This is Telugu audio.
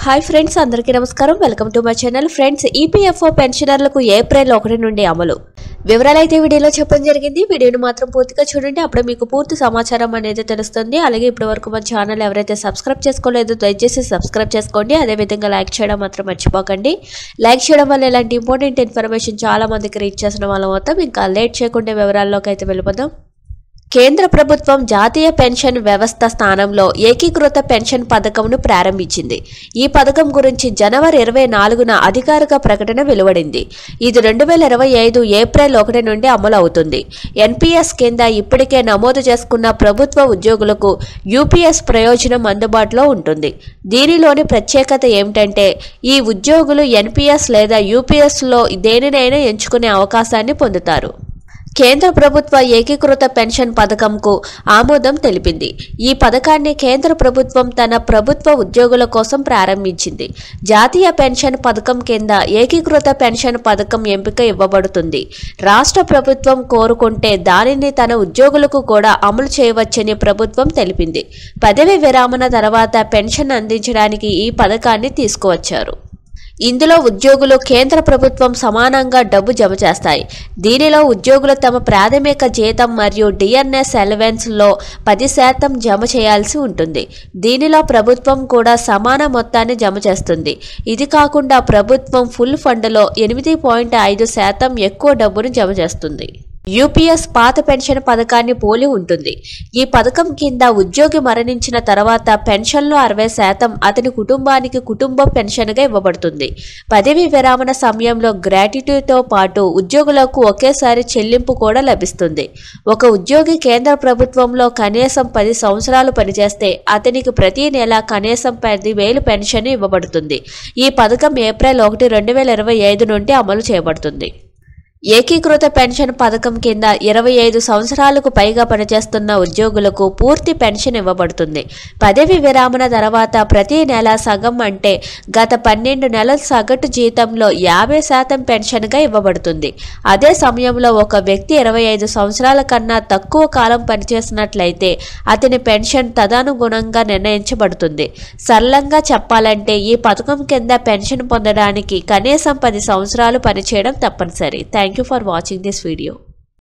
हाई फ्रेंड्स अंदरिकी नमस्कारम welcome to my channel friends EPFO పెన్షనర్లకు ఏప్రిల్ 1 నుండి అమలు వివరాలైతే వీడియోలో చెప్పడం జరిగింది వీడియోని మాత్రం పూర్తిగా చూడండి అప్పుడే మీకు పూర్తి సమాచారం అనేది తెలుస్తుంది అలాగే ఇప్పటివరకు మన ఛానల్ ఎవరైతే సబ్స్క్రైబ్ చేసుకోలేదో దయచేసి సబ్స్క్రైబ్ చేసుకోండి అదే విధంగా లైక్ చేయడం మాత్రం మర్చిపోకండి లైక్ చేయడం వల్ల ఇలాంటి ఇంపార్టెంట్ ఇన్ఫర్మేషన్ చాలా మందికి రీచ్ చేసిన వాళ్ళం అవుతాం ఇంకా లేట్ చేయకుండా వివరాల్లోకి అయితే వెళ్ళిపోదాం కేంద్ర ప్రభుత్వం జాతీయ పెన్షన్ వ్యవస్థ స్థానంలో ఏకీకృత పెన్షన్ పథకంను ప్రారంభించింది ఈ పథకం గురించి జనవరి 24న అధికారిక ప్రకటన వెలువడింది ఇది 2025 ఏప్రిల్ 1 నుండి అమలు అవుతుంది ఎన్పీఎస్ కింద ఇప్పటికే నమోదు చేసుకున్న ప్రభుత్వ ఉద్యోగులకు యూపీఎస్ ప్రయోజనం అందుబాటులో ఉంటుంది దీనిలోని ప్రత్యేకత ఏమిటంటే ఈ ఉద్యోగులు ఎన్పీఎస్ లేదా యూపీఎస్లో దేనినైనా ఎంచుకునే అవకాశాన్ని పొందుతారు కేంద్ర ప్రభుత్వ ఏకీకృత పెన్షన్ పథకంకు ఆమోదం తెలిపింది ఈ పథకాన్ని కేంద్ర ప్రభుత్వం తన ప్రభుత్వ ఉద్యోగుల కోసం ప్రారంభించింది జాతీయ పెన్షన్ పథకం కింద ఏకీకృత పెన్షన్ పథకం ఎంపిక ఇవ్వబడుతుంది రాష్ట్ర ప్రభుత్వం కోరుకుంటే దానిని తన ఉద్యోగులకు కూడా అమలు చేయవచ్చని ప్రభుత్వం తెలిపింది పదవి విరమణ తర్వాత పెన్షన్ అందించడానికి ఈ పథకాన్ని తీసుకువచ్చారు ఇందులో ఉద్యోగులు కేంద్ర ప్రభుత్వం సమానంగా డబ్బు జమ చేస్తాయి దీనిలో ఉద్యోగులు తమ ప్రాథమిక జీతం మరియు డిఎన్ఎస్ అలవెన్స్ లో 10% జమ చేయాల్సి ఉంటుంది దీనిలో ప్రభుత్వం కూడా సమాన మొత్తాన్ని జమ చేస్తుంది ఇది కాకుండా ప్రభుత్వం ఫుల్ ఫండ్లో 8.5% ఎక్కువ డబ్బును జమ చేస్తుంది యూపీఎస్ పాత పెన్షన్ పథకాన్ని పోలి ఉంటుంది ఈ పథకం కింద ఉద్యోగి మరణించిన తర్వాత పెన్షన్లో 60% అతని కుటుంబానికి కుటుంబ పెన్షన్గా ఇవ్వబడుతుంది పదవి విరమణ సమయంలో గ్రాట్యుటీతో పాటు ఉద్యోగులకు ఒకేసారి చెల్లింపు కూడా లభిస్తుంది ఒక ఉద్యోగి కేంద్ర ప్రభుత్వంలో కనీసం 10 సంవత్సరాలు పనిచేస్తే అతనికి ప్రతి నెల కనీసం 10,000 పెన్షన్ ఇవ్వబడుతుంది ఈ పథకం ఏప్రిల్ 1, 2025 నుండి అమలు చేయబడుతుంది ఏకీకృత పెన్షన్ పథకం కింద 25 సంవత్సరాలకు పైగా పనిచేస్తున్న ఉద్యోగులకు పూర్తి పెన్షన్ ఇవ్వబడుతుంది పదవి విరమణ తర్వాత ప్రతి నెల సగం అంటే గత 12 నెలల సగటు జీతంలో 50% పెన్షన్గా ఇవ్వబడుతుంది అదే సమయంలో ఒక వ్యక్తి 25 సంవత్సరాల కన్నా తక్కువ కాలం పనిచేసినట్లయితే అతని పెన్షన్ తదనుగుణంగా నిర్ణయించబడుతుంది సరళంగా చెప్పాలంటే ఈ పథకం కింద పెన్షన్ పొందడానికి కనీసం 10 సంవత్సరాలు పనిచేయడం తప్పనిసరి Thank you for watching this video.